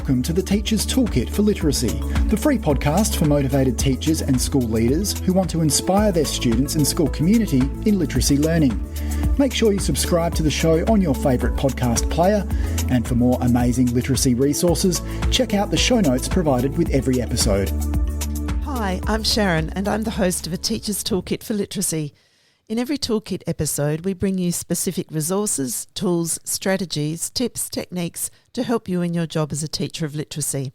Welcome to the Teacher's Toolkit for Literacy, the free podcast for motivated teachers and school leaders who want to inspire their students and school community in literacy learning. Make sure you subscribe to the show on your favourite podcast player, and for more amazing literacy resources, check out the show notes provided with every episode. Hi, I'm Sharon and I'm the host of A Teacher's Toolkit for Literacy. In every Toolkit episode, we bring you specific resources, tools, strategies, tips, techniques to help you in your job as a teacher of literacy.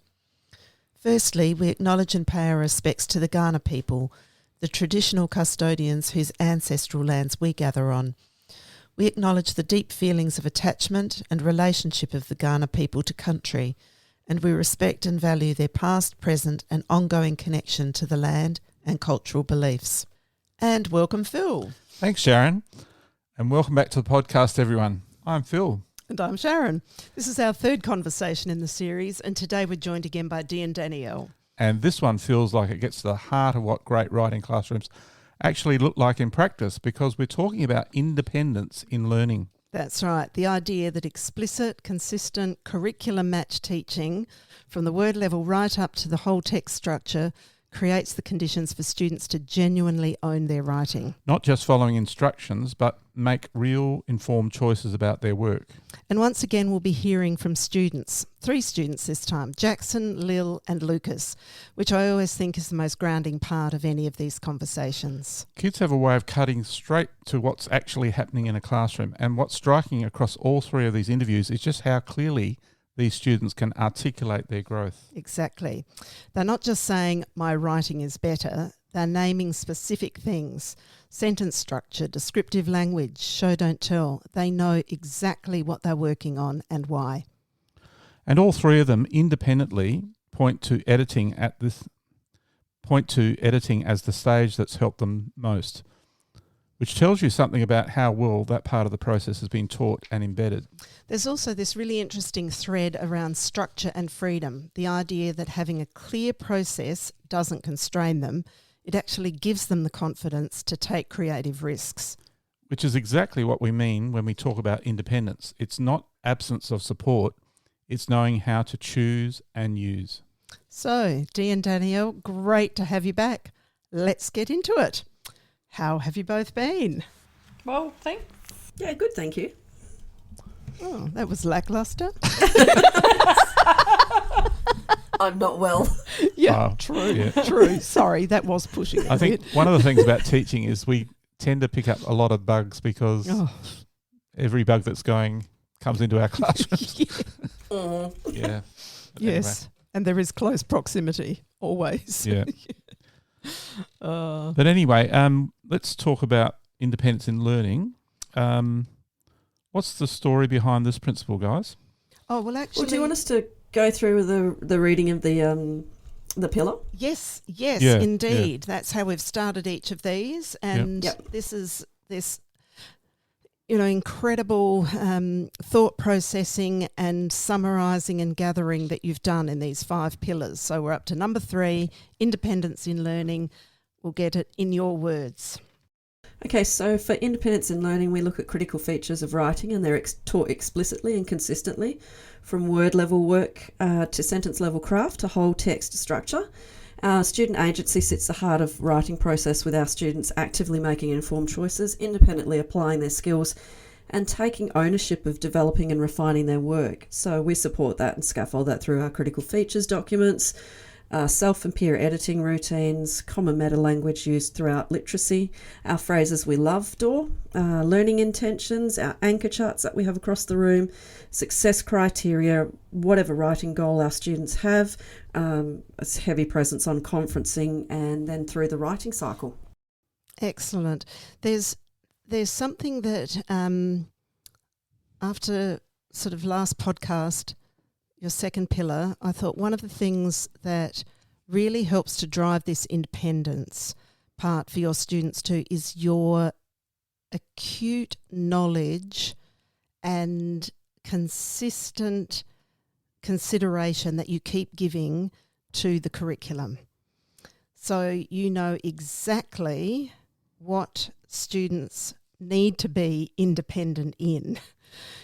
Firstly, we acknowledge and pay our respects to the Kaurna people, the traditional custodians whose ancestral lands we gather on. We acknowledge the deep feelings of attachment and relationship of the Kaurna people to country, and we respect and value their past, present and ongoing connection to the land and cultural beliefs. And welcome, Phil. Thanks, Sharon, and welcome back to the podcast, everyone. I'm Phil. And I'm Sharon. This is our third conversation in the series, and today we're joined again by Dee and Danielle. And this one feels like it gets to the heart of what great writing classrooms actually look like in practice, because we're talking about independence in learning. That's right. The idea that explicit, consistent, curriculum-matched teaching, from the word level right up to the whole text structure, creates the conditions for students to genuinely own their writing. Not just following instructions, but make real informed choices about their work. And once again, we'll be hearing from students, 3 students this time, Jackson, Lil and Lucas, which I always think is the most grounding part of any of these conversations. Kids have a way of cutting straight to what's actually happening in a classroom, and what's striking across all 3 of these interviews is just how clearly these students can articulate their growth. Exactly. They're not just saying, my writing is better, they're naming specific things. Sentence structure, descriptive language, show don't tell. They know exactly what they're working on and why. And all 3 of them independently point to editing as the stage that's helped them most, which tells you something about how well that part of the process has been taught and embedded. There's also this really interesting thread around structure and freedom, the idea that having a clear process doesn't constrain them, it actually gives them the confidence to take creative risks. Which is exactly what we mean when we talk about independence. It's not absence of support, it's knowing how to choose and use. So, Dee and Danielle, great to have you back. Let's get into it. How have you both been? Well, thanks. Yeah, good, thank you. Oh, that was lackluster. I'm not well. Yeah, true. Sorry, that was pushing it. I think one of the things about teaching is we tend to pick up a lot of bugs because every bug that's going comes into our classrooms. Yeah. Yes, and there is close proximity, always. Yeah. But anyway, let's talk about independence in learning. What's the story behind this principle, guys? Oh, well, actually... Well, do you want us to go through the reading of the pillar? Yes, Yeah, indeed. yeah. That's how we've started each of these. And this is this, incredible thought processing and summarising and gathering that you've done in these 5 pillars. So we're up to number 3, independence in learning. We'll get it in your words. Okay, so for independence in learning, we look at critical features of writing, and they're taught explicitly and consistently, from word level work to sentence level craft to whole text structure. Student agency sits at the heart of writing process, with our students actively making informed choices, independently applying their skills and taking ownership of developing and refining their work. So we support that and scaffold that through our critical features documents, self and peer editing routines, common meta language used throughout literacy, our phrases we love door, learning intentions, our anchor charts that we have across the room, success criteria, whatever writing goal our students have, a heavy presence on conferencing, and then through the writing cycle. Excellent. There's something that after sort of last podcast, your second pillar, I thought one of the things that really helps to drive this independence part for your students too is your acute knowledge and consistent consideration that you keep giving to the curriculum. So you know exactly what students need to be independent in.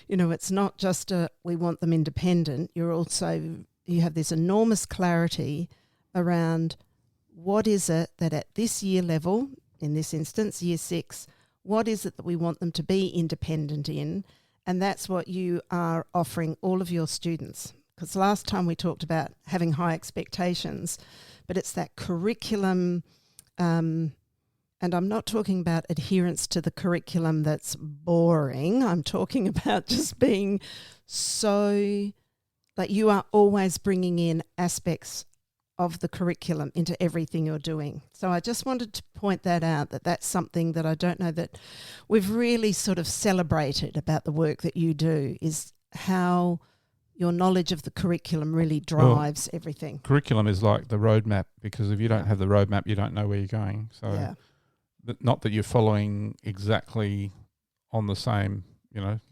You know, it's not just we want them independent. You're also you have this enormous clarity around what is it that at this year level, in this instance, year 6, what is it that we want them to be independent in? And that's what you are offering all of your students. Because last time we talked about having high expectations, but it's that curriculum, and I'm not talking about adherence to the curriculum that's boring. I'm talking about just being so, like, you are always bringing in aspects of the curriculum into everything you're doing. So I just wanted to point that out, that that's something that I don't know that we've really sort of celebrated about the work that you do, is how your knowledge of the curriculum really drives everything. Curriculum is like the roadmap, because if you don't have the roadmap, you don't know where you're going. So not that you're following exactly on the same,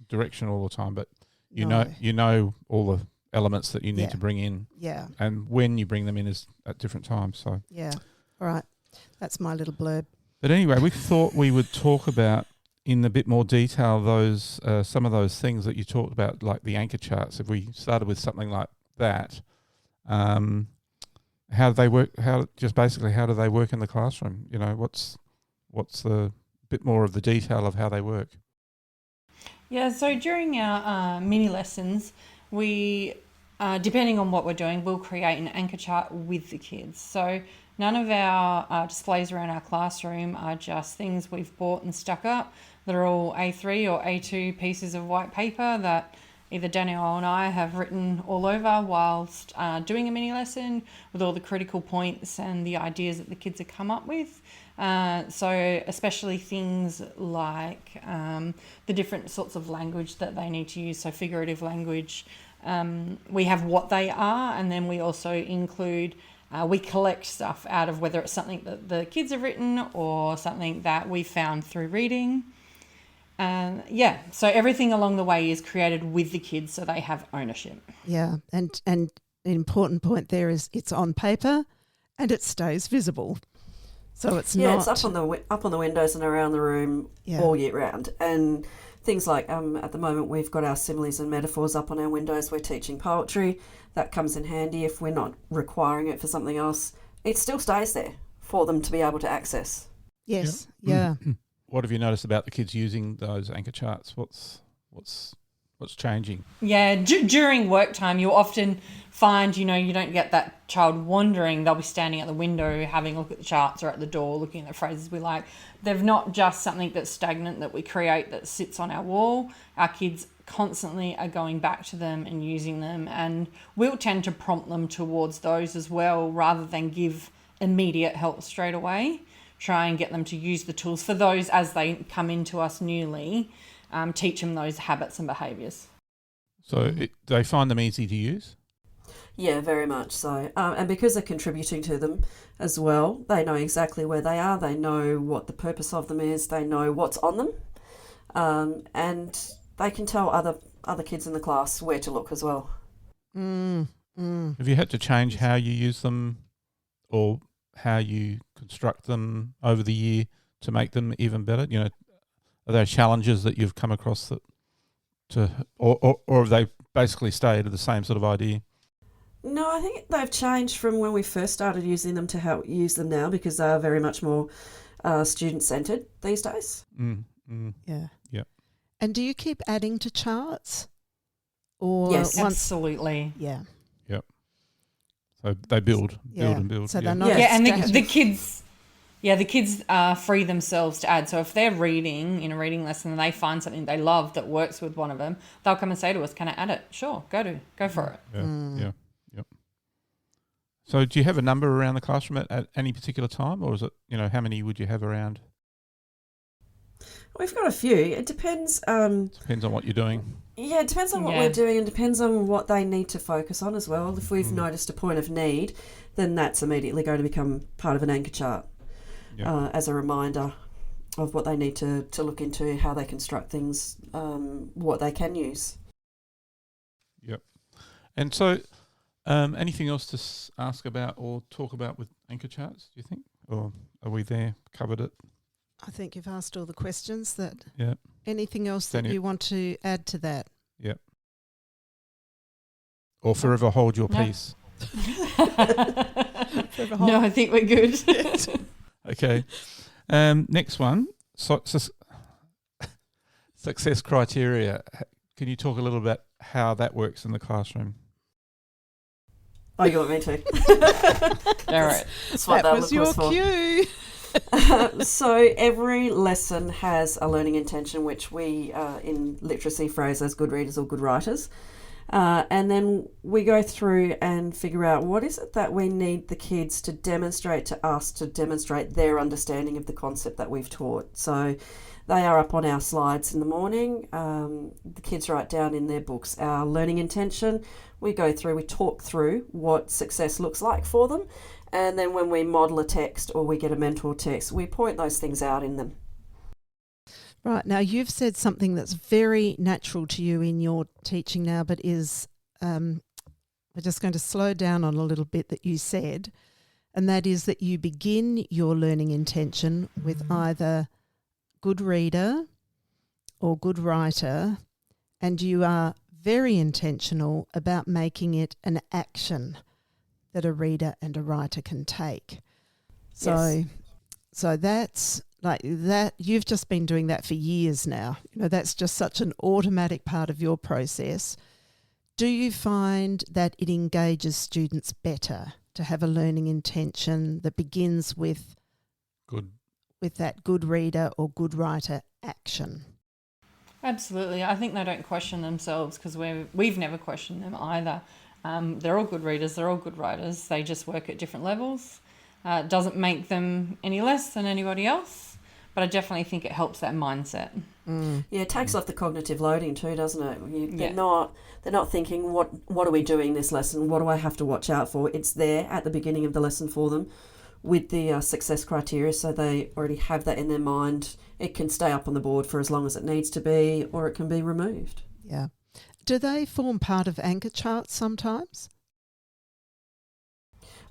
direction all the time, but you know all the elements that you need to bring in. Yeah. And when you bring them in is at different times. So yeah. All right. That's my little blurb. But anyway, we thought we would talk about in a bit more detail those some of those things that you talked about, like the anchor charts. If we started with something like that, how do they work? How do they work in the classroom? What's the bit more of the detail of how they work? Yeah, so during our mini lessons, we, depending on what we're doing, we'll create an anchor chart with the kids. So none of our displays around our classroom are just things we've bought and stuck up. They're all A3 or A2 pieces of white paper that either Danielle and I have written all over whilst doing a mini lesson, with all the critical points and the ideas that the kids have come up with. So especially things like the different sorts of language that they need to use, so figurative language. We have what they are, and then we also include, we collect stuff out of whether it's something that the kids have written or something that we found through reading. So everything along the way is created with the kids so they have ownership. Yeah, and an important point there is it's on paper and it stays visible. So it's not... it's up on the windows and around the room all year round. And things like, at the moment we've got our similes and metaphors up on our windows. We're teaching poetry. That comes in handy if we're not requiring it for something else. It still stays there for them to be able to access. Yes, yeah. What have you noticed about the kids using those anchor charts? What's changing? Yeah, during work time, you'll often find, you don't get that child wandering. They'll be standing at the window having a look at the charts, or at the door looking at the phrases we like. They're not just something that's stagnant that we create that sits on our wall. Our kids constantly are going back to them and using them, and we'll tend to prompt them towards those as well, rather than give immediate help straight away. Try and get them to use the tools for those as they come into us newly. Teach them those habits and behaviours. So they find them easy to use? Yeah, very much so. And because they're contributing to them as well, they know exactly where they are. They know what the purpose of them is. They know what's on them. And they can tell other kids in the class where to look as well. Have you had to change how you use them or how you construct them over the year to make them even better? Are there challenges that you've come across or have they basically stayed with the same sort of idea? No, I think they've changed from when we first started using them to how we use them now, because they are very much more student-centred these days. Yeah. Yeah. And do you keep adding to charts? Or yes, absolutely. Yeah. Yep. So they build and build. So they're not and the kids... Yeah, the kids free themselves to add. So if they're reading in a reading lesson and they find something they love that works with one of them, they'll come and say to us, "Can I add it?" Sure, go for it. Yeah. So do you have a number around the classroom at any particular time, or is it, how many would you have around? We've got a few. It depends. Depends on what you're doing. Yeah, it depends on what we're doing, and depends on what they need to focus on as well. If we've noticed a point of need, then that's immediately going to become part of an anchor chart. As a reminder of what they need to look into, how they construct things, what they can use. Yep. And so anything else to ask about or talk about with anchor charts, do you think? Or are we there, covered it? I think you've asked all the questions. Yeah. Anything else that you want to add to that? Yep. Or forever hold your No. peace. No, I think we're good. Okay. Next one. Success criteria. Can you talk a little about how that works in the classroom? Oh, you want me to? All right. That's what That they'll was look your for. cue. So every lesson has a learning intention, which we in literacy phrase as good readers or good writers. And then we go through and figure out what is it that we need the kids to demonstrate to us to demonstrate their understanding of the concept that we've taught. So they are up on our slides in the morning. The kids write down in their books our learning intention. We go through, we talk through what success looks like for them. And then when we model a text or we get a mentor text, we point those things out in them. Right. Now, you've said something that's very natural to you in your teaching now, but is, we're just going to slow down on a little bit that you said, and that is that you begin your learning intention with either good reader or good writer, and you are very intentional about making it an action that a reader and a writer can take. So that's like that. You've just been doing that for years now. You know, that's just such an automatic part of your process. Do you find that it engages students better to have a learning intention that begins with that good reader or good writer action? Absolutely. I think they don't question themselves because we've never questioned them either. They're all good readers. They're all good writers. They just work at different levels. It doesn't make them any less than anybody else, but I definitely think it helps that mindset. Yeah, it takes off the cognitive loading too, doesn't it? They're not thinking, what are we doing this lesson? What do I have to watch out for? It's there at the beginning of the lesson for them with the success criteria, so they already have that in their mind. It can stay up on the board for as long as it needs to be, or it can be removed. Yeah. Do they form part of anchor charts sometimes?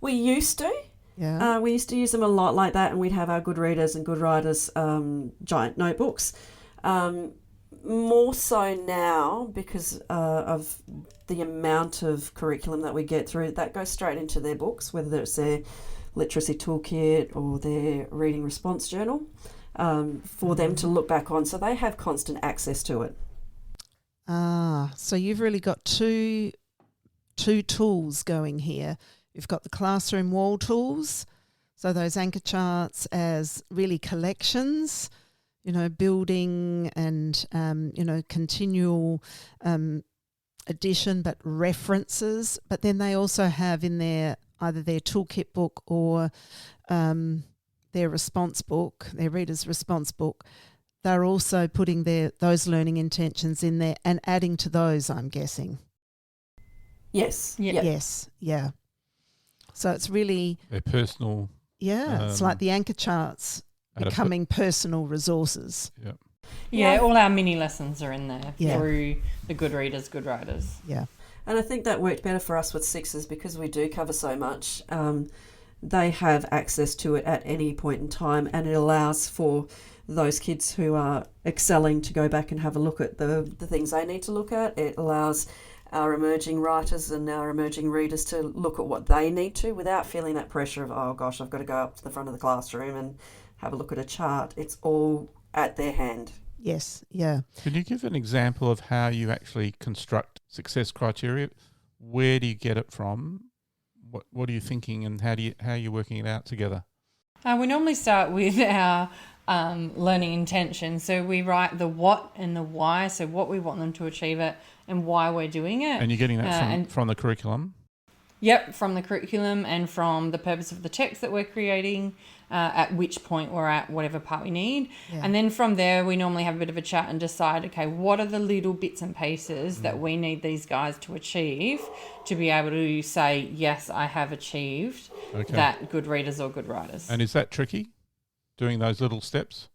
We used to. Yeah. We used to use them a lot like that, and we'd have our good readers and good writers giant notebooks. More so now because of the amount of curriculum that we get through, that goes straight into their books, whether it's their literacy toolkit or their reading response journal, for them to look back on. So they have constant access to it. So you've really got two tools going here. You've got the classroom wall tools, so those anchor charts as really collections, building and, continual addition, but references. But then they also have in there either their toolkit book or their response book, their reader's response book. They're also putting those learning intentions in there and adding to those, I'm guessing. Yes. Yeah. Yes. Yeah. So it's really... Their personal... Yeah, it's like the anchor charts becoming personal resources. Yeah, all our mini lessons are in there through the good readers, good writers. Yeah. And I think that worked better for us with sixes because we do cover so much. They have access to it at any point in time, and it allows for those kids who are excelling to go back and have a look at the things they need to look at. It allows our emerging writers and our emerging readers to look at what they need to without feeling that pressure of, oh gosh, I've got to go up to the front of the classroom and have a look at a chart. It's all at their hand. Yes, yeah. Can you give an example of how you actually construct success criteria? Where do you get it from? What are you thinking, and how are you working it out together? We normally start with our learning intention. So we write the what and the why, so what we want them to achieve it and why we're doing it. And you're getting that from the curriculum? Yep, from the curriculum and from the purpose of the text that we're creating, at which point we're at, whatever part we need. Yeah. And then from there, we normally have a bit of a chat and decide, okay, what are the little bits and pieces that we need these guys to achieve to be able to say, yes, I have achieved that good readers or good writers. And is that tricky, doing those little steps?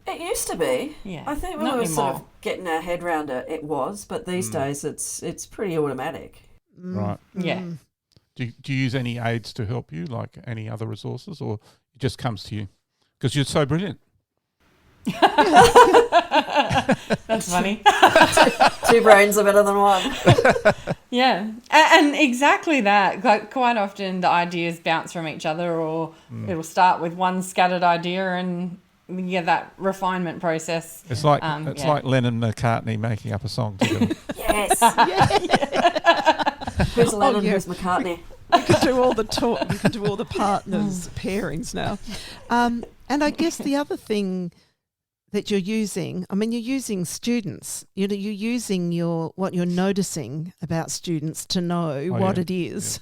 It used to be. Yeah, I think when we were sort of getting our head around it, it was. But these days, it's pretty automatic. Right. Yeah. Do you use any aids to help you, like any other resources, or it just comes to you? Because you're so brilliant. That's funny. Two brains are better than one. Yeah, and exactly that. Like, quite often the ideas bounce from each other, or it'll start with one scattered idea, and that refinement process. It's like like Lennon and McCartney making up a song together. Yes. Who's Lennon? Who's McCartney? You can do all the talk. You can do all the partners pairings now. And I guess the other thing that you're using, I mean, you're using students. You're using what you're noticing about students to know what it is.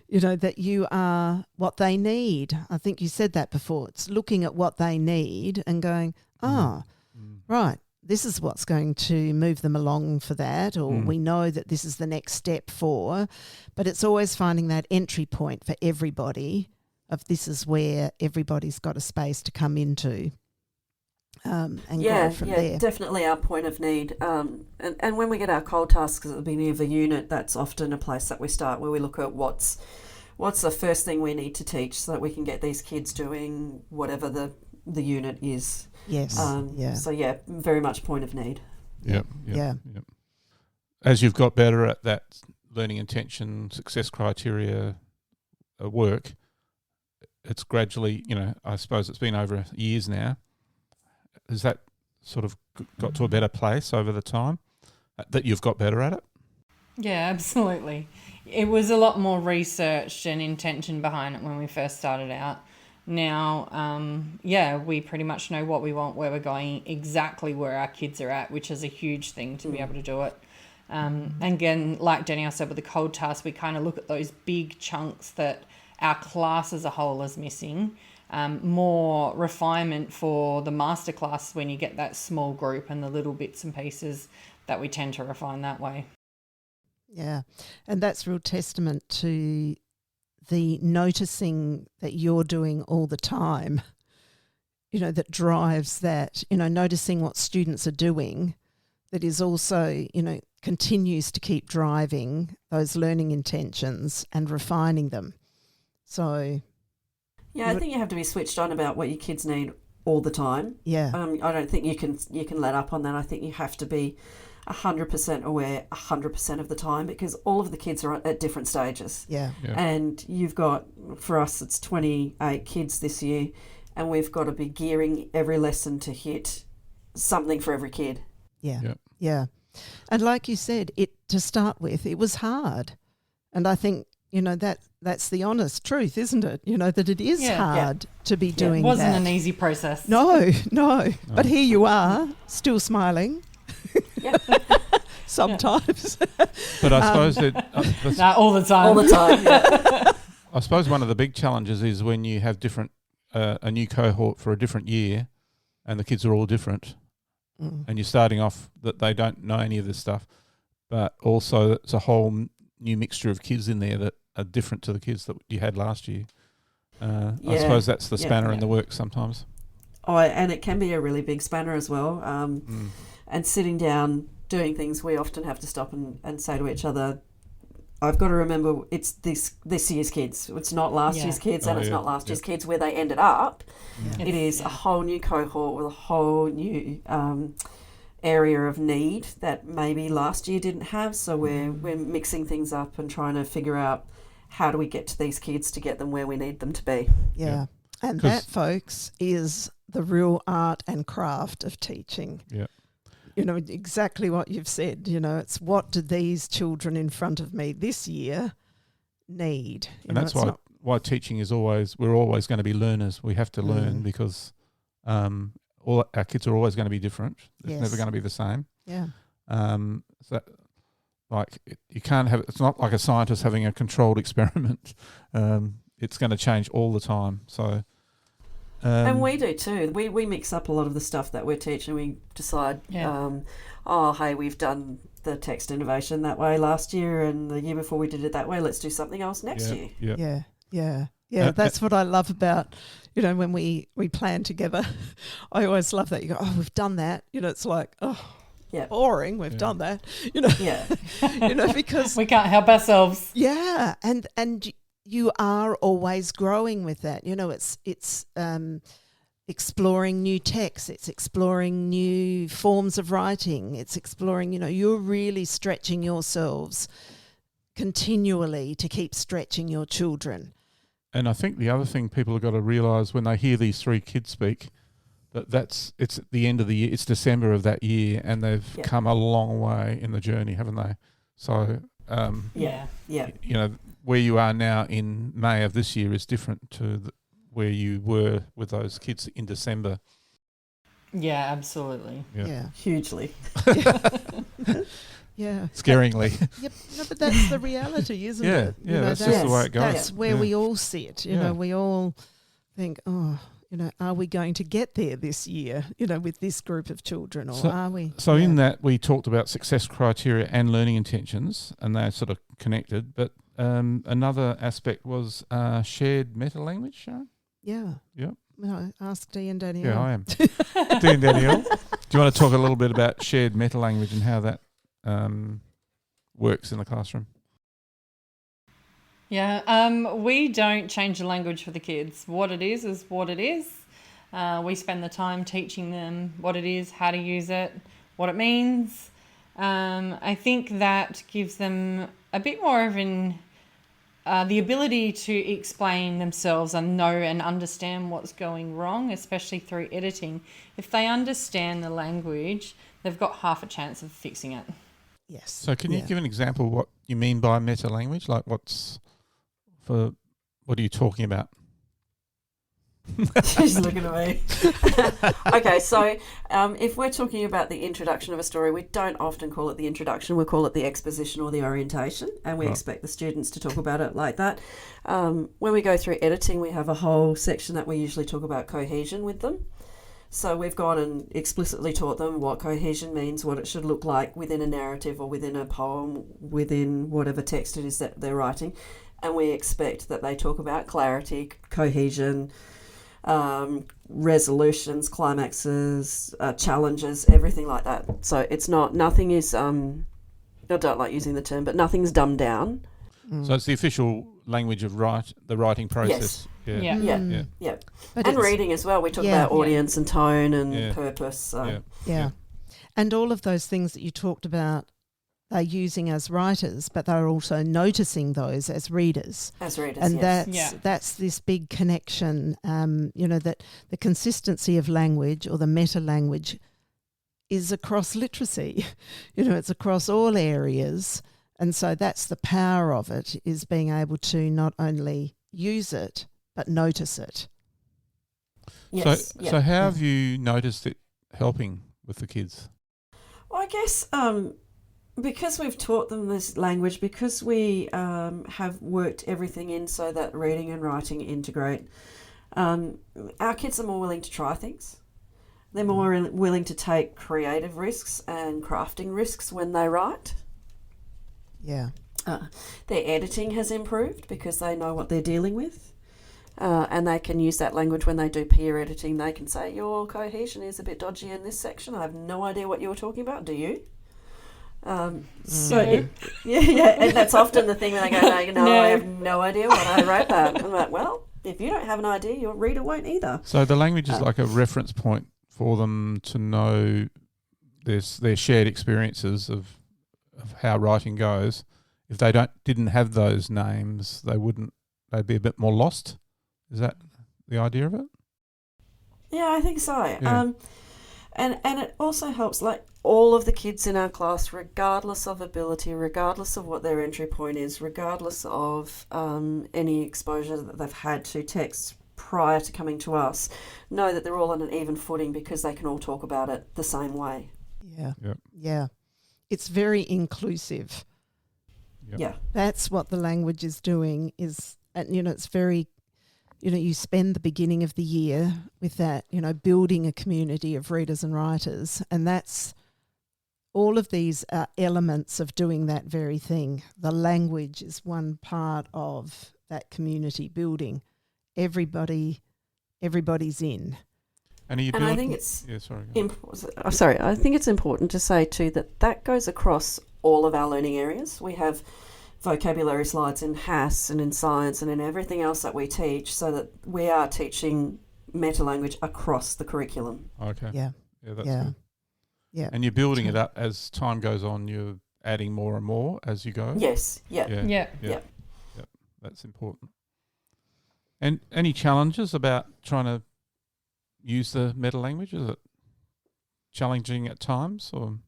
Yeah. That you are what they need. I think you said that before. It's looking at what they need and going, right, this is what's going to move them along for that, or we know that this is the next step for, but it's always finding that entry point for everybody of this is where everybody's got a space to come into and go from there. Definitely our point of need. And when we get our cold tasks at the beginning of a unit, that's often a place that we start where we look at what's the first thing we need to teach so that we can get these kids doing whatever the unit is. Yes. So, very much point of need. Yep. Yeah. As you've got better at that learning intention, success criteria work, it's gradually, I suppose it's been over years now. Has that sort of got to a better place over the time that you've got better at it? Yeah, absolutely. It was a lot more researched and intention behind it when we first started out. Now, we pretty much know what we want, where we're going, exactly where our kids are at, which is a huge thing to be able to do it. And again, like Danielle said with the cold task, we kind of look at those big chunks that our class as a whole is missing. More refinement for the masterclass when you get that small group and the little bits and pieces that we tend to refine that way. Yeah, and that's real testament to the noticing that you're doing all the time, that drives that, noticing what students are doing, that is also, continues to keep driving those learning intentions and refining them. So... Yeah, I think you have to be switched on about what your kids need all the time. Yeah. I don't think you can let up on that. I think you have to be 100% aware 100% of the time because all of the kids are at different stages. Yeah. And you've got, for us, it's 28 kids this year, and we've got to be gearing every lesson to hit something for every kid. Yeah. And like you said, to start with, it was hard. And I think, that's the honest truth, isn't it? That it is hard to be doing that. It wasn't an easy process. No. But here you are, still smiling. Sometimes. But I suppose all the time. All the time, yeah. I suppose one of the big challenges is when you have a new cohort for a different year and the kids are all different and you're starting off that they don't know any of this stuff, but also it's a whole new mixture of kids in there that are different to the kids that you had last year. I suppose that's the spanner in the works sometimes. Oh, and it can be a really big spanner as well. And sitting down, doing things, we often have to stop and say to each other, I've got to remember it's this year's kids. It's not last year's kids and it's not last year's kids where they ended up. Yeah. It is a whole new cohort with a whole new area of need that maybe last year didn't have. So we're mixing things up and trying to figure out how do we get to these kids to get them where we need them to be. Yeah. And that, folks, is the real art and craft of teaching. Yeah. Exactly what you've said. It's what do these children in front of me this year need? And that's why teaching is we're always going to be learners. We have to learn because all our kids are always going to be different. It's never going to be the same. Yeah. So you can't have, it's not like a scientist having a controlled experiment. It's going to change all the time. So, and we do too. We mix up a lot of the stuff that we're teaching. We decide, we've done the text innovation that way last year, and the year before we did it that way. Let's do something else next year. Yeah. That's what I love about, when we plan together. I always love that. You go, we've done that. It's like, boring. We've done that. Because we can't help ourselves. Yeah, and you are always growing with that. It's exploring new texts, it's exploring new forms of writing, it's exploring, you're really stretching yourselves continually to keep stretching your children. And I think the other thing people have got to realise when they hear these 3 kids speak, it's at the end of the year, it's December of that year, and they've come a long way in the journey, haven't they? So, where you are now in May of this year is different to where you were with those kids in December. Yeah, absolutely. Yeah. Hugely. Yeah. Scaringly. Yep. No, but that's the reality, isn't it? Yeah, that's just the way it goes. That's where we all sit. You know, we all think, are we going to get there this year, with this group of children, or are we? So in that, we talked about success criteria and learning intentions, and they're sort of connected. But another aspect was shared meta-language, Sharon? Yeah. Yeah. No, ask Dee and Danielle. Yeah, I am. Dee and Danielle, do you want to talk a little bit about shared meta-language and how that works in the classroom? Yeah, we don't change the language for the kids. What it is what it is. We spend the time teaching them what it is, how to use it, what it means. I think that gives them a bit more of the ability to explain themselves and know and understand what's going wrong, especially through editing. If they understand the language, they've got half a chance of fixing it. Yes. So can you give an example of what you mean by meta language? Like what are you talking about? She's looking at me. Okay, so if we're talking about the introduction of a story, we don't often call it the introduction. We call it the exposition or the orientation, and we expect the students to talk about it like that. When we go through editing, we have a whole section that we usually talk about cohesion with them. So we've gone and explicitly taught them what cohesion means, what it should look like within a narrative or within a poem, within whatever text it is that they're writing. And we expect that they talk about clarity, cohesion, resolutions, climaxes, challenges, everything like that. So it's nothing is, I don't like using the term, but nothing's dumbed down. So it's the official language of the writing process. Yes. Yeah. And reading as well. We talk about audience and tone and purpose. So. Yeah. And all of those things that you talked about, they're using as writers, but they're also noticing those as readers. And that's this big connection, that the consistency of language or the meta-language is across literacy. It's across all areas. And so that's the power of it, is being able to not only use it, but notice it. Yes. So how have you noticed it helping with the kids? Well, I guess because we've taught them this language, because we have worked everything in so that reading and writing integrate, our kids are more willing to try things. They're more willing to take creative risks and crafting risks when they write. Yeah. Their editing has improved because they know what they're dealing with. And they can use that language when they do peer editing. They can say, your cohesion is a bit dodgy in this section. I have no idea what you were talking about. Do you? And that's often the thing when they go, no, I have no idea what I wrote that. I'm like, well, if you don't have an idea, your reader won't either. So the language is like a reference point for them to know their shared experiences of how writing goes. If they didn't have those names, they'd be a bit more lost. Is that the idea of it? Yeah, I think so. Yeah. And it also helps, like, all of the kids in our class, regardless of ability, regardless of what their entry point is, regardless of any exposure that they've had to text prior to coming to us, know that they're all on an even footing because they can all talk about it the same way. Yeah. Yep. Yeah. It's very inclusive. Yep. Yeah. That's what the language is doing, it's very, you spend the beginning of the year with that, building a community of readers and writers, and that's all of these are elements of doing that very thing. The language is one part of that community building. Everybody's in. And I think it's I think it's important to say too that goes across all of our learning areas. We have vocabulary slides in HASS and in science and in everything else that we teach, so that we are teaching meta language across the curriculum. Okay. Yeah. Yeah, that's Yeah. good. Yeah. And you're building it up as time goes on. You're adding more and more as you go. Yes, yeah. Yeah. That's important. And any challenges about trying to use the meta language? Is it challenging at times, or?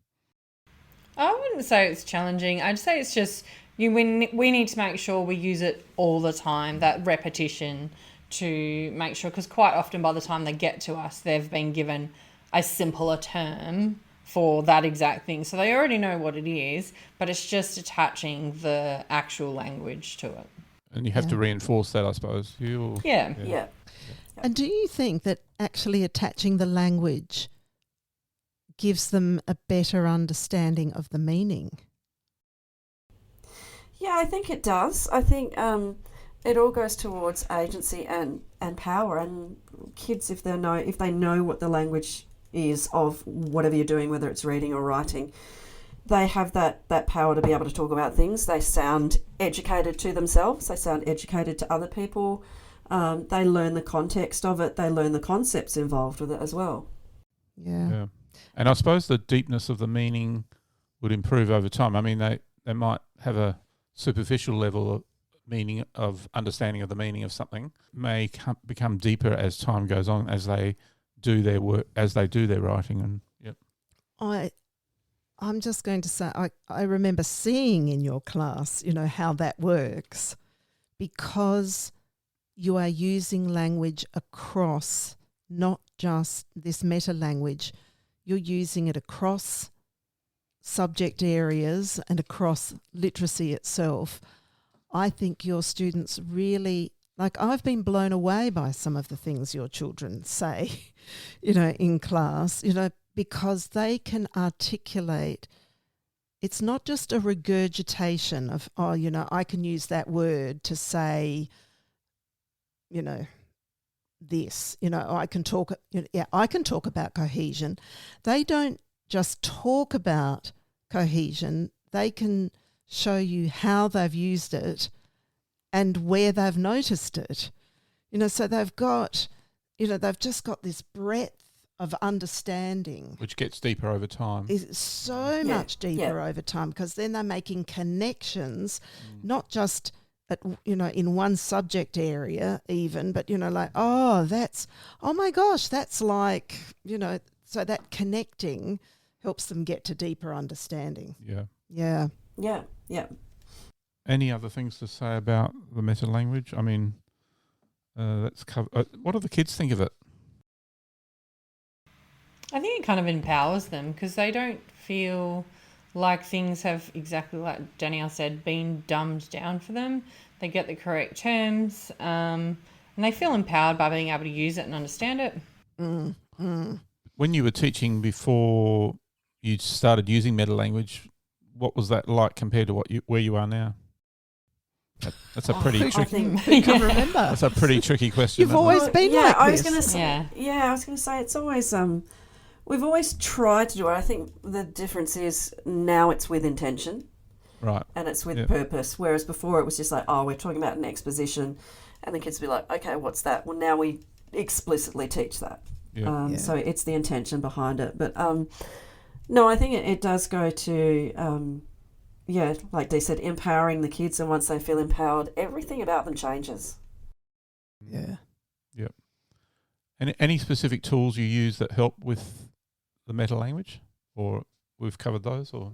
I wouldn't say it's challenging. I'd say it's just we need to make sure we use it all the time, that repetition, to make sure, because quite often by the time they get to us, they've been given a simpler term for that exact thing. So they already know what it is, but it's just attaching the actual language to it. And you have to reinforce that, I suppose. Yeah. And do you think that actually attaching the language gives them a better understanding of the meaning? Yeah, I think it does. I think it all goes towards agency and power. And kids, if they know what the language is of whatever you're doing, whether it's reading or writing, they have that power to be able to talk about things. They sound educated to themselves. They sound educated to other people. They learn the context of it. They learn the concepts involved with it as well. Yeah. And I suppose the deepness of the meaning would improve over time. I mean, they might have a superficial level of meaning, of understanding of the meaning of something, may become deeper as time goes on, as they do their work, as they do their writing. And I'm just going to say, I remember seeing in your class, how that works, because you are using language across, not just this meta language. You're using it across subject areas and across literacy itself. I think your students really, I've been blown away by some of the things your children say, in class, because they can articulate. It's not just a regurgitation of, I can use that word to say, this, I can talk about cohesion. They don't just talk about cohesion. They can show you how they've used it and where they've noticed it. So they've got, they've just got this breadth of understanding, which gets deeper over time. Is so much deeper over time, because then they're making connections, not just at, in one subject area even, but, oh my gosh, that's like, so that connecting helps them get to deeper understanding. Yeah. Yeah. Any other things to say about the meta language? I mean, let's cover. What do the kids think of it? I think it kind of empowers them, because they don't feel like things have, exactly like Danielle said, been dumbed down for them. They get the correct terms, and they feel empowered by being able to use it and understand it. When you were teaching before you started using meta language, what was that like compared to where you are now? That's a pretty tricky. I can remember. That's a pretty tricky question. You've always been like this. I was going to say it's always. We've always tried to do it. I think the difference is now it's with intention. Right. And it's with purpose. Whereas before it was just like, we're talking about an exposition, and the kids would be like, okay, what's that? Well, now we explicitly teach that. So it's the intention behind it. But no, I think it does go to, like Dee said, empowering the kids. And once they feel empowered, everything about them changes. Yeah. Yep. And any specific tools you use that help with the meta language, or we've covered those, or?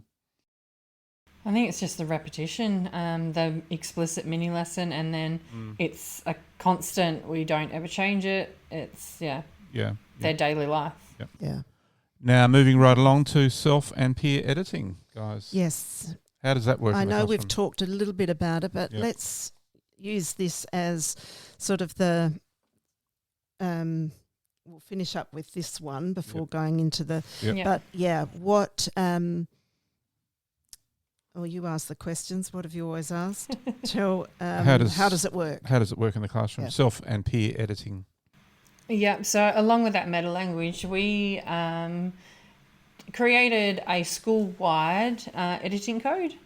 I think it's just the repetition, the explicit mini lesson, and then it's a constant. We don't ever change it. It's their daily life. Yep. Yeah. Now moving right along to self and peer editing, guys. Yes. How does that work? I in the know we've classroom? talked a little bit about it, but let's use this as sort of the. We'll finish up with this one before going into the. Yep. But what? You ask the questions. What have you always asked? How does it work? How does it work in the classroom? Yeah. Self and peer editing. Yeah. So along with that meta language, we created a school-wide editing code.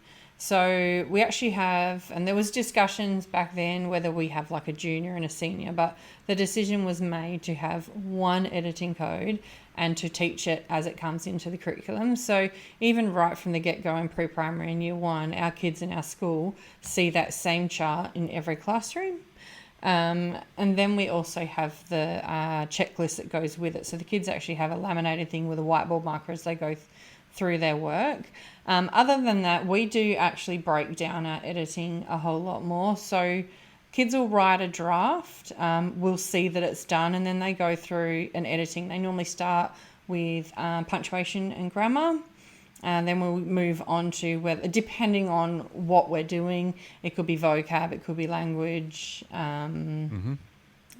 So we actually have, and there was discussions back then whether we have like a junior and a senior, but the decision was made to have one editing code and to teach it as it comes into the curriculum. So even right from the get-go in pre-primary and year one, our kids in our school see that same chart in every classroom. And then we also have the checklist that goes with it. So the kids actually have a laminated thing with a whiteboard marker as they go through their work. Other than that, we do actually break down our editing a whole lot more. So kids will write a draft, we'll see that it's done, and then they go through an editing. They normally start with punctuation and grammar. And then we'll move on to whether, depending on what we're doing, it could be vocab, it could be language.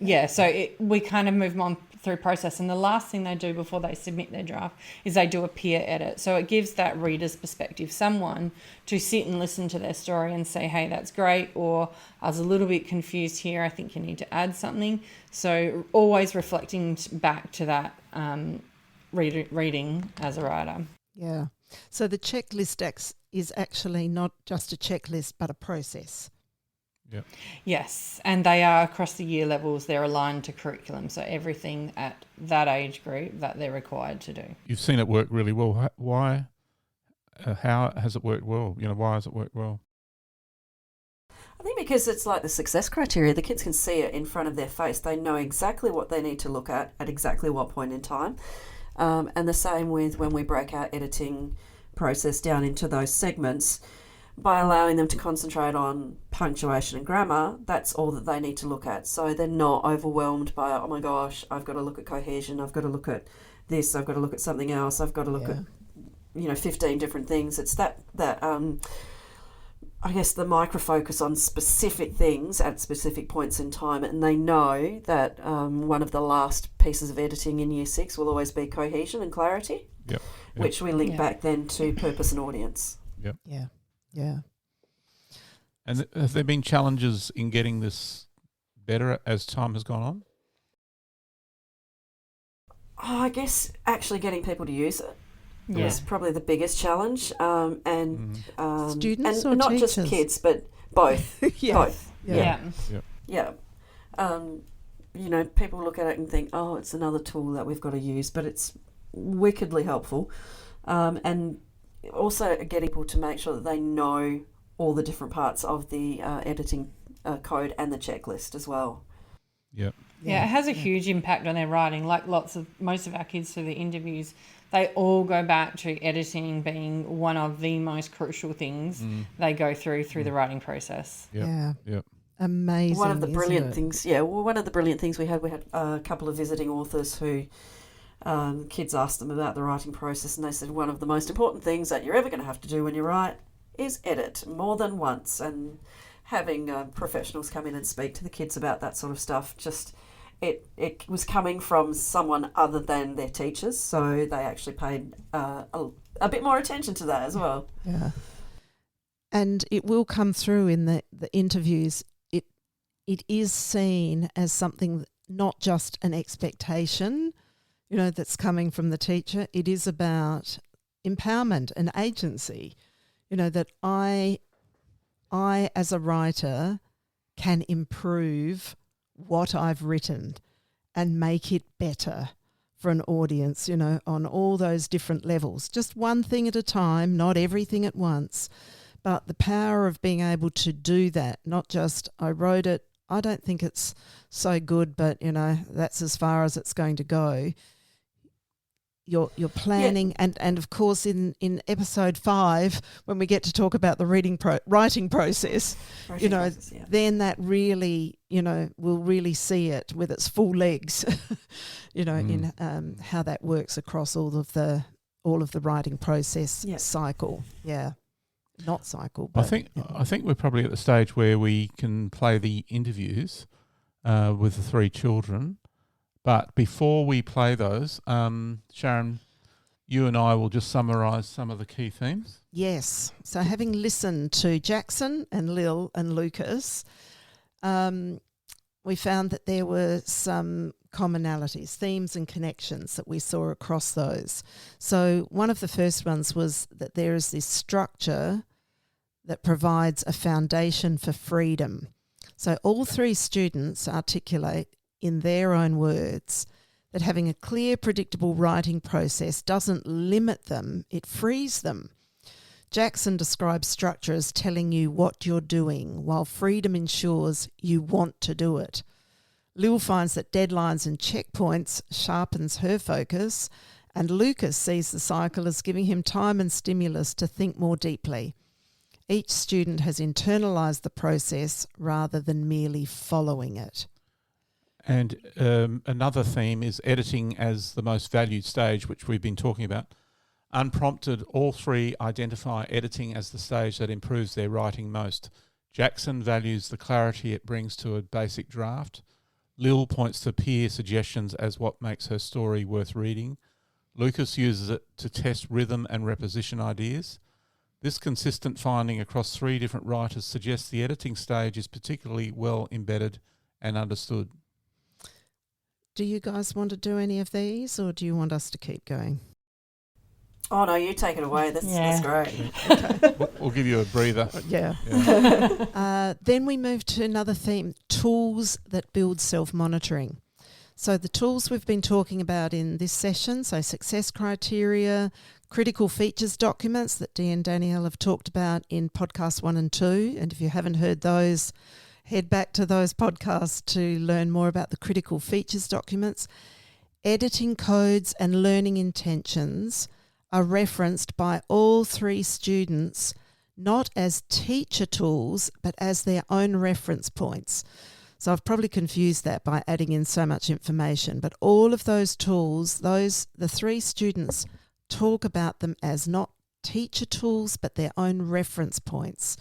Yeah, so we kind of move them on through process. And the last thing they do before they submit their draft is they do a peer edit. So it gives that reader's perspective, someone to sit and listen to their story and say, hey, that's great, or I was a little bit confused here, I think you need to add something. So always reflecting back to that reading as a writer. Yeah. So the checklist is actually not just a checklist, but a process. Yep. Yes, and they are across the year levels. They're aligned to curriculum, so everything at that age group that they're required to do. You've seen it work really well. Why? How has it worked well? Why has it worked well? I think because it's like the success criteria. The kids can see it in front of their face. They know exactly what they need to look at exactly what point in time. And the same with when we break our editing process down into those segments, by allowing them to concentrate on punctuation and grammar, that's all that they need to look at. So they're not overwhelmed by, oh my gosh, I've got to look at cohesion, I've got to look at this, I've got to look at something else, I've got to look at 15 different things. It's that I guess the micro focus on specific things at specific points in time, and they know that one of the last pieces of editing in year 6 will always be cohesion and clarity, which we link back then to purpose and audience. Yep. Yeah. And have there been challenges in getting this better as time has gone on? I guess actually getting people to use it. Is probably the biggest challenge, and students and or not teachers? just kids, but both. Both. Yeah. People look at it and think, oh, it's another tool that we've got to use, but it's wickedly helpful, and also getting people to make sure that they know all the different parts of the editing code and the checklist as well. Yep. Yeah, it has a huge impact on their writing. Like most of our kids through the interviews, they all go back to editing being one of the most crucial things they go through the writing process. Yep. Amazing. One of the brilliant things, one of the brilliant things we had a couple of visiting authors who kids asked them about the writing process, and they said one of the most important things that you're ever going to have to do when you write is edit more than once. And having professionals come in and speak to the kids about that sort of stuff, just it was coming from someone other than their teachers, so they actually paid a bit more attention to that as well. Yeah. And it will come through in the interviews. It is seen as something, not just an expectation, that's coming from the teacher. It is about empowerment and agency, that I as a writer can improve what I've written and make it better for an audience, on all those different levels. Just one thing at a time, not everything at once, but the power of being able to do that, not just I wrote it, I don't think it's so good, but, that's as far as it's going to go. You're planning, and of course in episode 5, when we get to talk about the writing process, then that really, we'll really see it with its full legs, in how that works across all of the writing process cycle. Yeah, not cycle. But I think we're probably at the stage where we can play the interviews with the 3 children. But before we play those, Sharon, you and I will just summarise some of the key themes. Yes. So having listened to Jackson and Lil and Lucas, we found that there were some commonalities, themes and connections that we saw across those. So one of the first ones was that there is this structure that provides a foundation for freedom. So all three students articulate in their own words that having a clear, predictable writing process doesn't limit them, it frees them. Jackson describes structure as telling you what you're doing, while freedom ensures you want to do it. Lil finds that deadlines and checkpoints sharpens her focus, and Lucas sees the cycle as giving him time and stimulus to think more deeply. Each student has internalised the process rather than merely following it. And another theme is editing as the most valued stage, which we've been talking about. Unprompted, all three identify editing as the stage that improves their writing most. Jackson values the clarity it brings to a basic draft. Lil points to peer suggestions as what makes her story worth reading. Lucas uses it to test rhythm and reposition ideas. This consistent finding across three different writers suggests the editing stage is particularly well embedded and understood. Do you guys want to do any of these, or do you want us to keep going? Oh, no, you take it away. That's great. We'll give you a breather. Yeah. Then we move to another theme, tools that build self-monitoring. So the tools we've been talking about in this session, so success criteria, critical features documents that Dee and Danielle have talked about in podcasts 1 and 2. And if you haven't heard those, head back to those podcasts to learn more about the critical features documents. Editing codes and learning intentions are referenced by all three students, not as teacher tools, but as their own reference points. So I've probably confused that by adding in so much information, but all of those tools, the three students talk about them as not teacher tools, but their own reference points.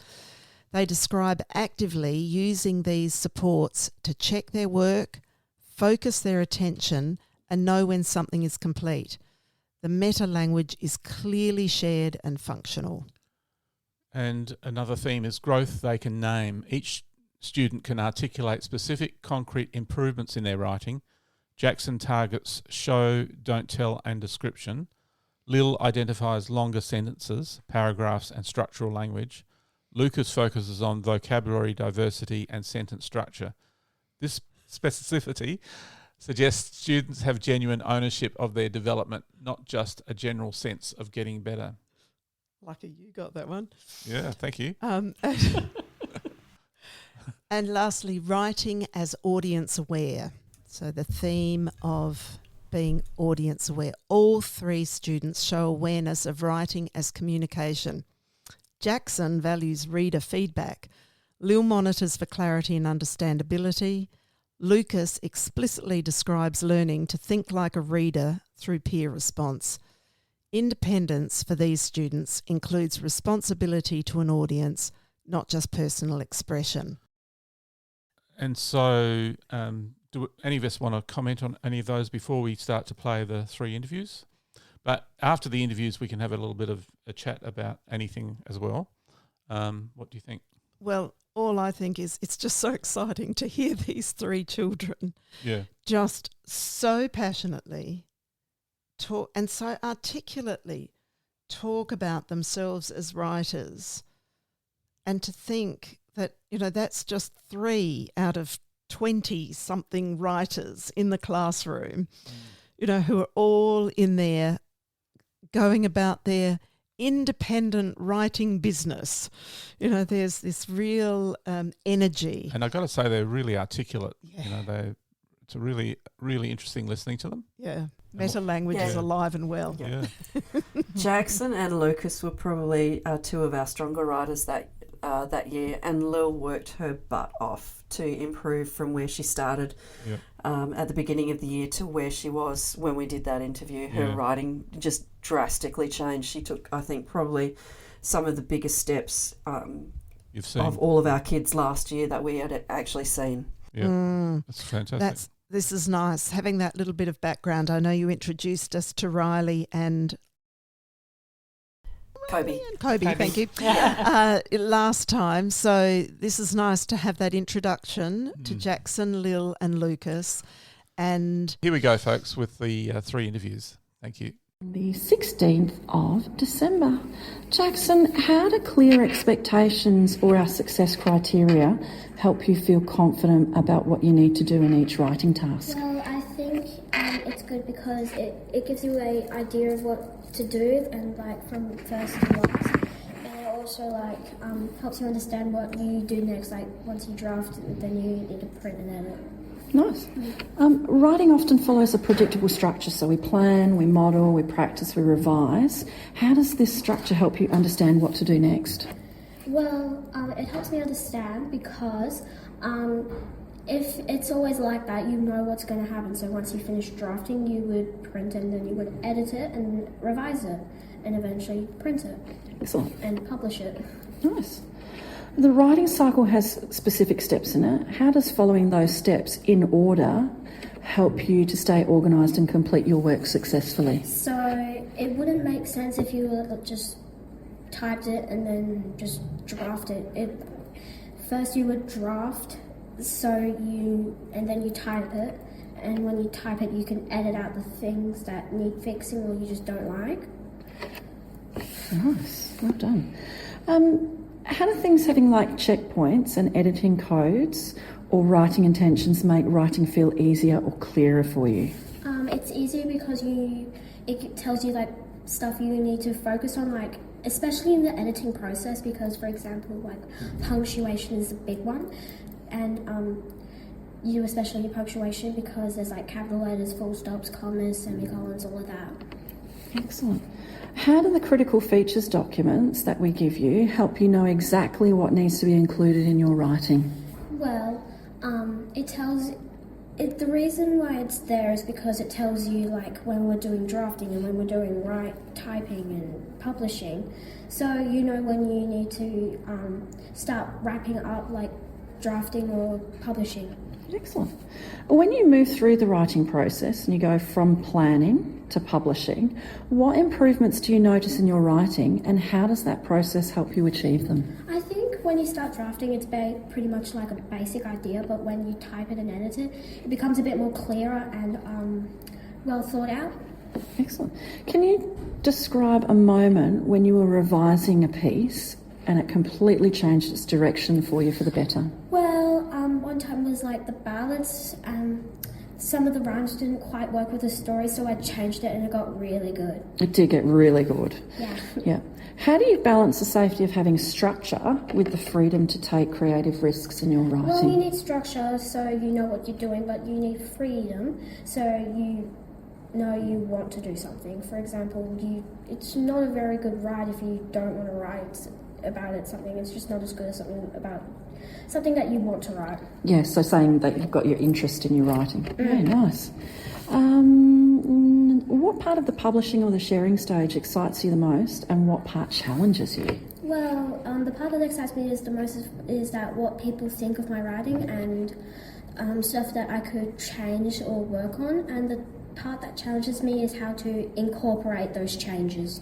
They describe actively using these supports to check their work, focus their attention, and know when something is complete. The meta language is clearly shared and functional. And another theme is growth they can name. Each student can articulate specific, concrete improvements in their writing. Jackson targets show, don't tell, and description. Lil identifies longer sentences, paragraphs, and structural language. Lucas focuses on vocabulary diversity and sentence structure. This specificity suggests students have genuine ownership of their development, not just a general sense of getting better. Lucky you got that one. Yeah, thank you. And lastly, writing as audience aware. So the theme of being audience aware. All three students show awareness of writing as communication. Jackson values reader feedback. Lil monitors for clarity and understandability. Lucas explicitly describes learning to think like a reader through peer response. Independence for these students includes responsibility to an audience, not just personal expression. And so do any of us want to comment on any of those before we start to play the three interviews? But after the interviews, we can have a little bit of a chat about anything as well. What do you think? Well, all I think is it's just so exciting to hear these three children just so passionately talk and so articulately talk about themselves as writers, and to think that, that's just 3 out of 20-something writers in the classroom, who are all in there going about their independent writing business. There's this real energy. And I've got to say, they're really articulate. Yeah. It's a really, really interesting listening to them. Yeah. Meta language is alive and well. Yeah. Jackson and Lucas were probably 2 of our stronger writers that year, and Lil worked her butt off to improve from where she started at the beginning of the year to where she was when we did that interview. Her writing just drastically changed. She took, I think, probably some of the biggest steps You've seen of all of our kids last year that we had actually seen. Yeah, that's fantastic. This is nice, having that little bit of background. I know you introduced us to Riley and Kobe, thank you. Last time, so this is nice to have that introduction to Jackson, Lil and Lucas. And here we go, folks, with the 3 interviews. Thank you. The 16th of December. Jackson, how do clear expectations or our success criteria help you feel confident about what you need to do in each writing task? Well, I think it's good because it gives you an idea of what to do and like from first to last. And it also helps you understand what you do next. Like once you draft, then you need to print and edit. Nice. Writing often follows a predictable structure, so we plan, we model, we practice, we revise. How does this structure help you understand what to do next? Well, it helps me understand because if it's always like that, you know what's going to happen. So once you finish drafting, you would print it and then you would edit it and revise it and eventually print it. Excellent. And publish it. Nice. The writing cycle has specific steps in it. How does following those steps in order help you to stay organised and complete your work successfully? So it wouldn't make sense if you just typed it and then just draft it. First you would draft, and then you type it, and when you type it you can edit out the things that need fixing or you just don't like. Nice, well done. How do things having like checkpoints and editing codes or writing intentions make writing feel easier or clearer for you? It's easier because it tells you like stuff you need to focus on, like especially in the editing process, because for example like punctuation is a big one, and you especially punctuation because there's like capital letters, full stops, commas, semicolons, all of that. Excellent. How do the critical features documents that we give you help you know exactly what needs to be included in your writing? Well, the reason why it's there is because it tells you like when we're doing drafting and when we're doing typing and publishing. So you know when you need to start wrapping up like drafting or publishing. Excellent. When you move through the writing process and you go from planning to publishing, what improvements do you notice in your writing and how does that process help you achieve them? I think when you start drafting it's pretty much like a basic idea, but when you type it and edit it, it becomes a bit more clearer and well thought out. Excellent. Can you describe a moment when you were revising a piece and it completely changed its direction for you for the better? Well, one time was like the ballads. Some of the rhymes didn't quite work with the story, so I changed it and it got really good. It did get really good. Yeah. Yeah. How do you balance the safety of having structure with the freedom to take creative risks in your writing? Well, you need structure so you know what you're doing, but you need freedom so you know you want to do something. For example, it's not a very good write if you don't want to write about it something. It's just not as good as something that you want to write. Yeah, so saying that you've got your interest in your writing. Very nice. What part of the publishing or the sharing stage excites you the most and what part challenges you? Well, the part that excites me the most is that what people think of my writing and stuff that I could change or work on, and the part that challenges me is how to incorporate those changes.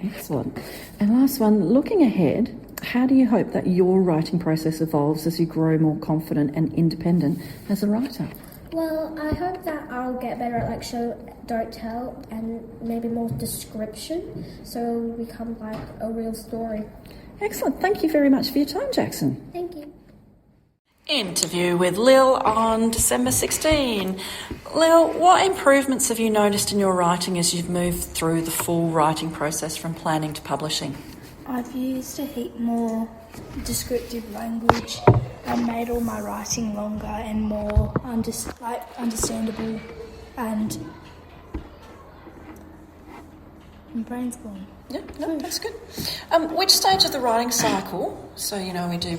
Excellent. And last one, looking ahead, how do you hope that your writing process evolves as you grow more confident and independent as a writer? Well, I hope that I'll get better at like show, don't tell, and maybe more description, so we become like a real story. Excellent. Thank you very much for your time, Jackson. Thank you. Interview with Lil on December 16. Lil, what improvements have you noticed in your writing as you've moved through the full writing process from planning to publishing? I've used a heap more descriptive language and made all my writing longer and more understandable, and my brain's gone. Yeah, no, that's good. Which stage of the writing cycle, so we do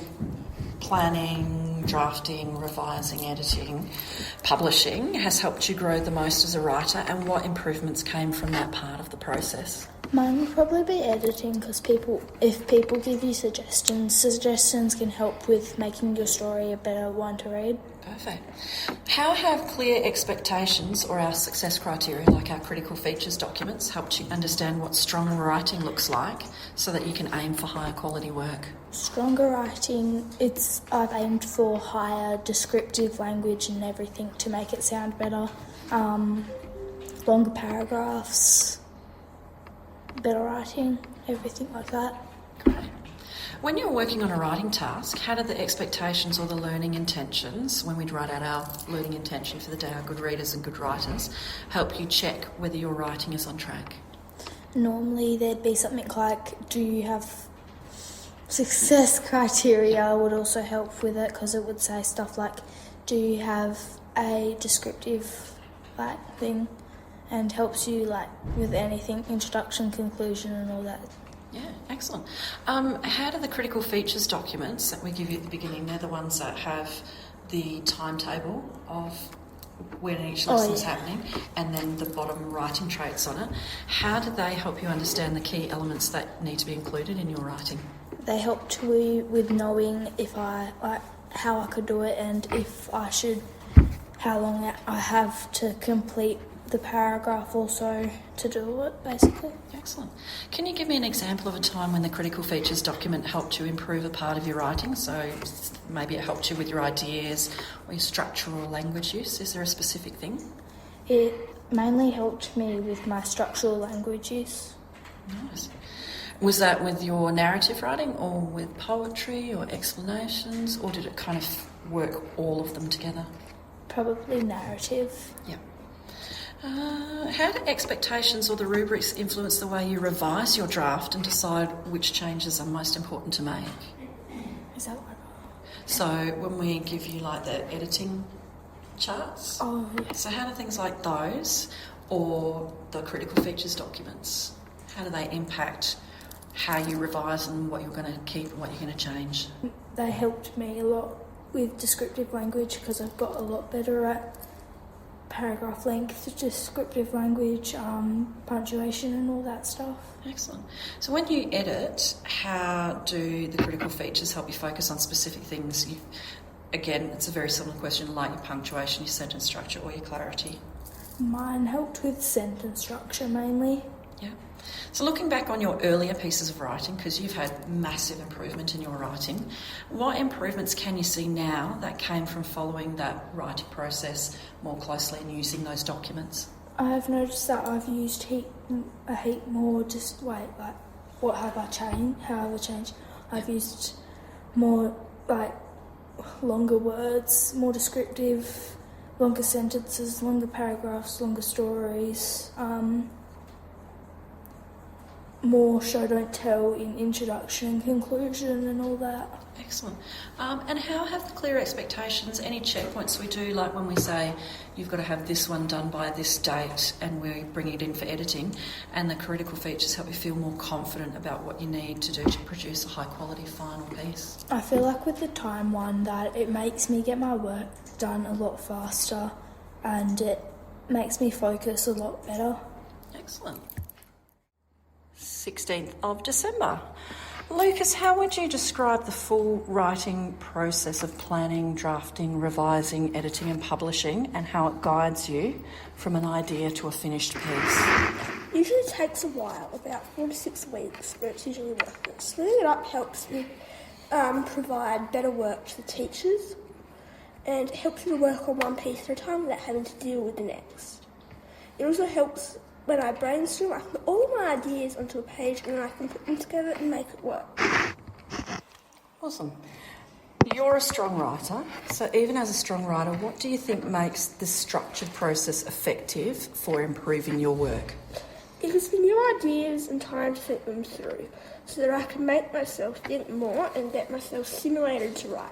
planning, drafting, revising, editing, publishing, has helped you grow the most as a writer, and what improvements came from that part of the process? Mine would probably be editing, because if people give you suggestions can help with making your story a better one to read. Perfect. How have clear expectations or our success criteria, like our critical features documents, helped you understand what strong writing looks like so that you can aim for higher quality work? Stronger writing, I've aimed for higher descriptive language and everything to make it sound better. Longer paragraphs, better writing, everything like that. Great. When you're working on a writing task, how do the expectations or the learning intentions, when we'd write out our learning intention for the day, our good readers and good writers, help you check whether your writing is on track? Normally there'd be something like, do you have success criteria would also help with it, because it would say stuff like, do you have a descriptive thing, and helps you with anything, introduction, conclusion and all that. Yeah, excellent. How do the critical features documents that we give you at the beginning, they're the ones that have the timetable of when each lesson's happening and then the bottom writing traits on it, how do they help you understand the key elements that need to be included in your writing? They helped me with knowing if how I could do it, and if I should, how long I have to complete the paragraph also to do it, basically. Excellent. Can you give me an example of a time when the critical features document helped you improve a part of your writing? So maybe it helped you with your ideas or your structural language use. Is there a specific thing? It mainly helped me with my structural language use. Nice. Was that with your narrative writing or with poetry or explanations, or did it kind of work all of them together? Probably narrative. Yeah. How do expectations or the rubrics influence the way you revise your draft and decide which changes are most important to make? Is that what? So when we give you the editing charts, so how do things like those or the critical features documents, how do they impact how you revise and what you're going to keep and what you're going to change? They helped me a lot with descriptive language, because I've got a lot better at paragraph length, descriptive language, punctuation and all that stuff. Excellent. So when you edit, how do the critical features help you focus on specific things? Again, it's a very similar question, like your punctuation, your sentence structure or your clarity. Mine helped with sentence structure mainly. Yeah. So looking back on your earlier pieces of writing, because you've had massive improvement in your writing, what improvements can you see now that came from following that writing process more closely and using those documents? I've noticed that I've used a heap more, what have I changed, how have I changed? I've used more longer words, more descriptive, longer sentences, longer paragraphs, longer stories, more show don't tell in introduction and conclusion and all that. Excellent. And how have the clear expectations, any checkpoints we do, like when we say you've got to have this one done by this date and we bring it in for editing, and the critical features help you feel more confident about what you need to do to produce a high quality final piece? I feel like with the time one that it makes me get my work done a lot faster and it makes me focus a lot better. Excellent. 16th of December. Lucas, how would you describe the full writing process of planning, drafting, revising, editing and publishing, and how it guides you from an idea to a finished piece? Usually takes a while, about 4 to 6 weeks, but it's usually worth it. Splitting it up helps me provide better work to the teachers, and it helps me to work on one piece at a time without having to deal with the next. It also helps when I brainstorm, I can put all my ideas onto a page and then I can put them together and make it work. Awesome. You're a strong writer, so even as a strong writer, what do you think makes this structured process effective for improving your work? It gives me new ideas and time to think them through, so that I can make myself think more and get myself stimulated to write.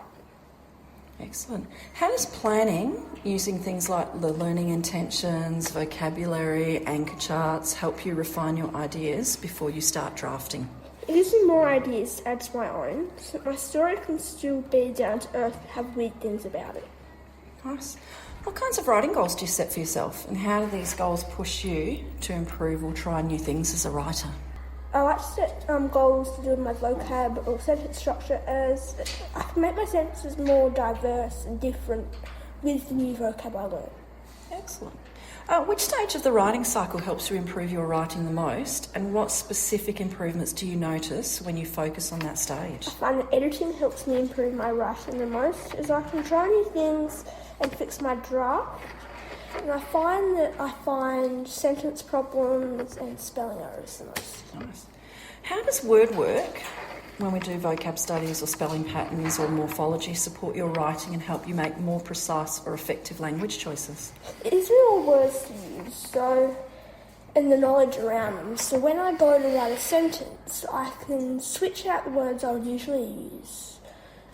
Excellent. How does planning, using things like the learning intentions, vocabulary, anchor charts, help you refine your ideas before you start drafting? It gives me more ideas to add to my own, so that my story can still be down to earth and have weird things about it. Nice. What kinds of writing goals do you set for yourself, and how do these goals push you to improve or try new things as a writer? I like to set goals to do with my vocab or sentence structure, as I can make my sentences more diverse and different with the new vocab I learn. Excellent. Which stage of the writing cycle helps you improve your writing the most, and what specific improvements do you notice when you focus on that stage? I find that editing helps me improve my writing the most, as I can try new things and fix my draft, And I find sentence problems and spelling errors the most. Nice. How does word work, when we do vocab studies or spelling patterns or morphology, support your writing and help you make more precise or effective language choices? It isn't all words to use, so, and the knowledge around them. So when I go to write a sentence, I can switch out the words I would usually use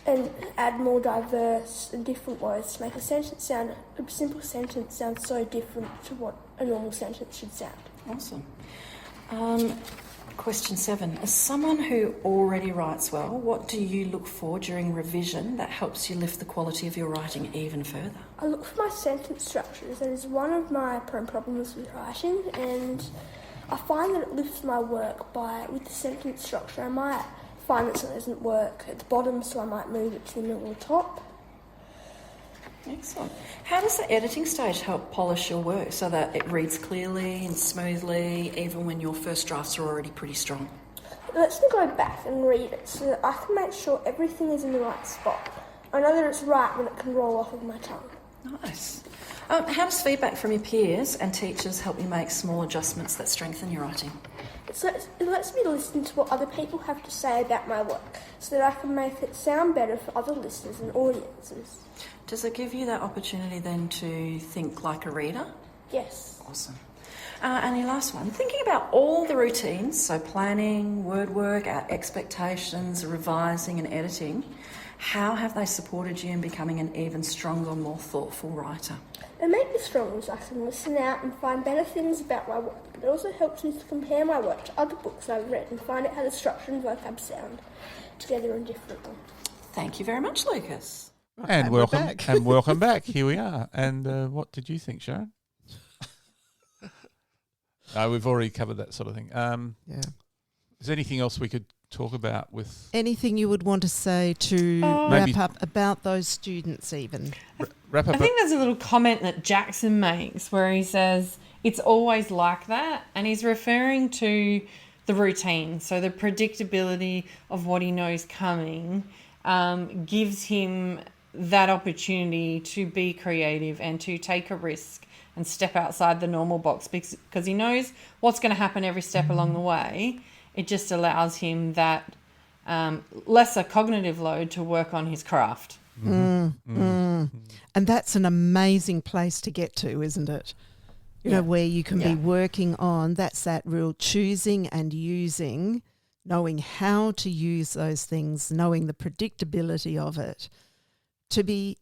and add more diverse and different words to make a simple sentence sound so different to what a normal sentence should sound. Awesome. Question 7. As someone who already writes well, what do you look for during revision that helps you lift the quality of your writing even further? I look for my sentence structures. That is one of my prime problems with writing, and I find that it lifts my work with the sentence structure. I might find that something doesn't work at the bottom, so I might move it to the middle or top. Excellent. How does the editing stage help polish your work so that it reads clearly and smoothly, even when your first drafts are already pretty strong? It lets me go back and read it so that I can make sure everything is in the right spot. I know that it's right when it can roll off of my tongue. Nice. How does feedback from your peers and teachers help you make small adjustments that strengthen your writing? It lets me listen to what other people have to say about my work so that I can make it sound better for other listeners and audiences. Does it give you that opportunity then to think like a reader? Yes. Awesome. And your last one, thinking about all the routines, so planning, word work, our expectations, revising and editing, how have they supported you in becoming an even stronger, more thoughtful writer? They make me stronger so I can listen out and find better things about my work. It also helps me to compare my work to other books I've read and find out how the structure and vocab sound together and differently. Thank you very much, Lucas. And welcome back. Here we are. And what did you think, Sharon? We've already covered that sort of thing. Yeah. Is there anything else we could talk about with? Anything you would want to say to wrap up about those students even? Wrap up. I think there's a little comment that Jackson makes where he says it's always like that, and he's referring to the routine. So the predictability of what he knows coming gives him that opportunity to be creative and to take a risk and step outside the normal box because he knows what's going to happen every step along the way. It just allows him that lesser cognitive load to work on his craft. And that's an amazing place to get to, isn't it? You know, where you can be working on, that's that real choosing and using, knowing how to use those things, knowing the predictability of it, to be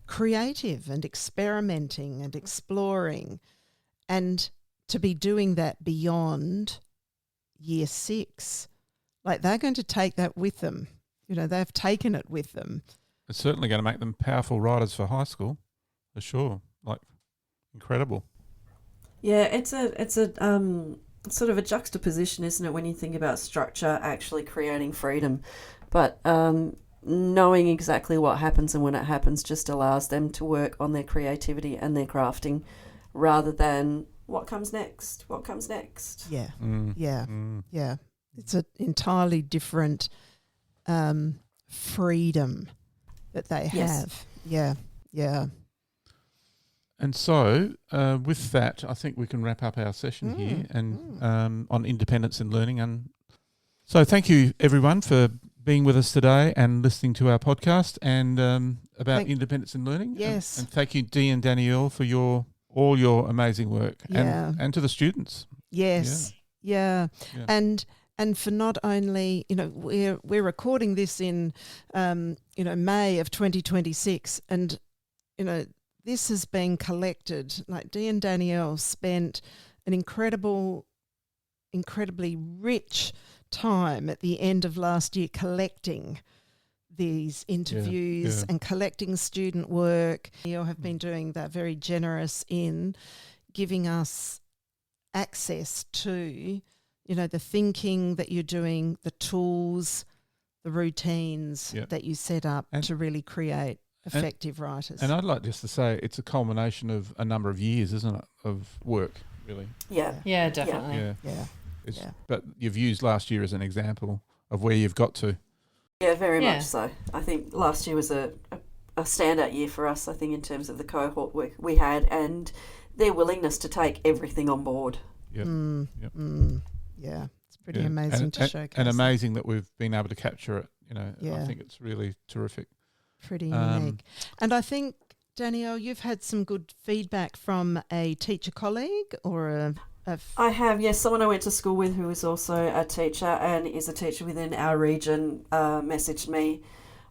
creative and experimenting and exploring, and to be doing that beyond year 6. Like, they're going to take that with them. You know, they've taken it with them. It's certainly going to make them powerful writers for high school, for sure. Like, incredible. Yeah, it's a sort of a juxtaposition, isn't it, when you think about structure actually creating freedom. But knowing exactly what happens and when it happens just allows them to work on their creativity and their crafting rather than what comes next. Yeah. Yeah. It's an entirely different freedom that they have. Yeah. And so, with that, I think we can wrap up our session here and on independence in learning. And so, thank you everyone for being with us today and listening to our podcast and about independence in learning. Yes, and thank you, Dee and Danielle, for all your amazing work. Yeah. and to the students. Yes, yeah. And for not only, you know, we're recording this in May of 2026, and you know, this has been collected. Like, Dee and Danielle spent an incredibly rich time at the end of last year collecting these interviews and collecting student work. You have been doing that, very generous in giving us access to, you know, the thinking that you're doing, the tools, the routines that you set up to really create effective writers. And I'd like just to say it's a culmination of a number of years, isn't it, of work, really? Yeah, definitely. Yeah. But you've used last year as an example of where you've got to. Yeah, very much so. I think last year was a standout year for us, I think, in terms of the cohort work we had and their willingness to take everything on board. Yep. Yeah, it's pretty amazing to showcase. And amazing that we've been able to capture it. Yeah. I think it's really terrific. Pretty unique. And I think, Danielle, you've had some good feedback from a teacher colleague or I have, yes. Someone I went to school with who is also a teacher and is a teacher within our region messaged me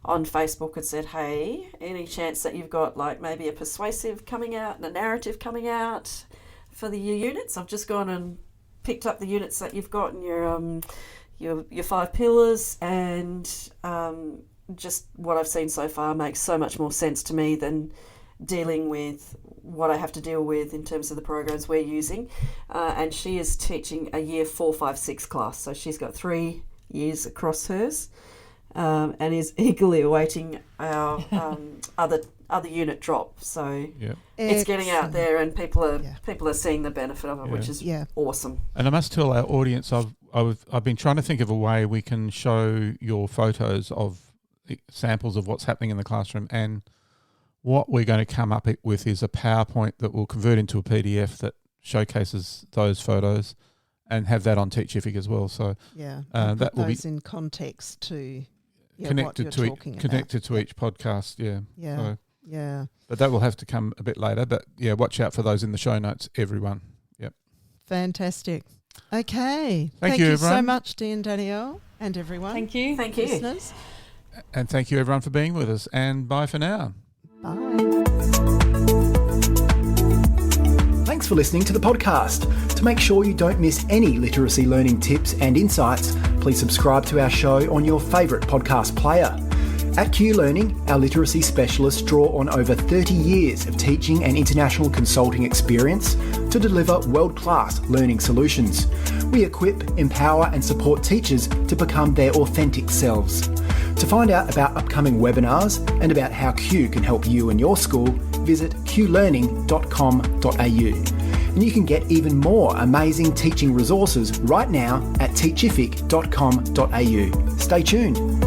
on Facebook and said, hey, any chance that you've got like maybe a persuasive coming out and a narrative coming out for the units? I've just gone and picked up the units that you've got in your 5 pillars, and just what I've seen so far makes so much more sense to me than dealing with what I have to deal with in terms of the programs we're using. And she is teaching a year 4, 5, 6 class, so she's got 3 years across hers, and is eagerly awaiting our other unit drop. So it's getting out there, and people are seeing the benefit of it, which is awesome. And I must tell our audience, I've been trying to think of a way we can show your photos of samples of what's happening in the classroom, and what we're going to come up with is a PowerPoint that will convert into a PDF that showcases those photos, and have that on Teachific as well. So that will be in context to connected to each podcast. But that will have to come a bit later. But watch out for those in the show notes, everyone. Yep. Fantastic. Okay. Thank you everyone. So much, Dee and Danielle, and everyone. Thank you. Thank you. Listeners. And thank you everyone for being with us. And bye for now. Bye. Thanks for listening to the podcast. To make sure you don't miss any literacy learning tips and insights, please subscribe to our show on your favourite podcast player. At Q Learning, our literacy specialists draw on over 30 years of teaching and international consulting experience to deliver world-class learning solutions. We equip, empower and support teachers to become their authentic selves. To find out about upcoming webinars and about how Q can help you and your school, visit qlearning.com.au. And you can get even more amazing teaching resources right now at teachific.com.au. Stay tuned.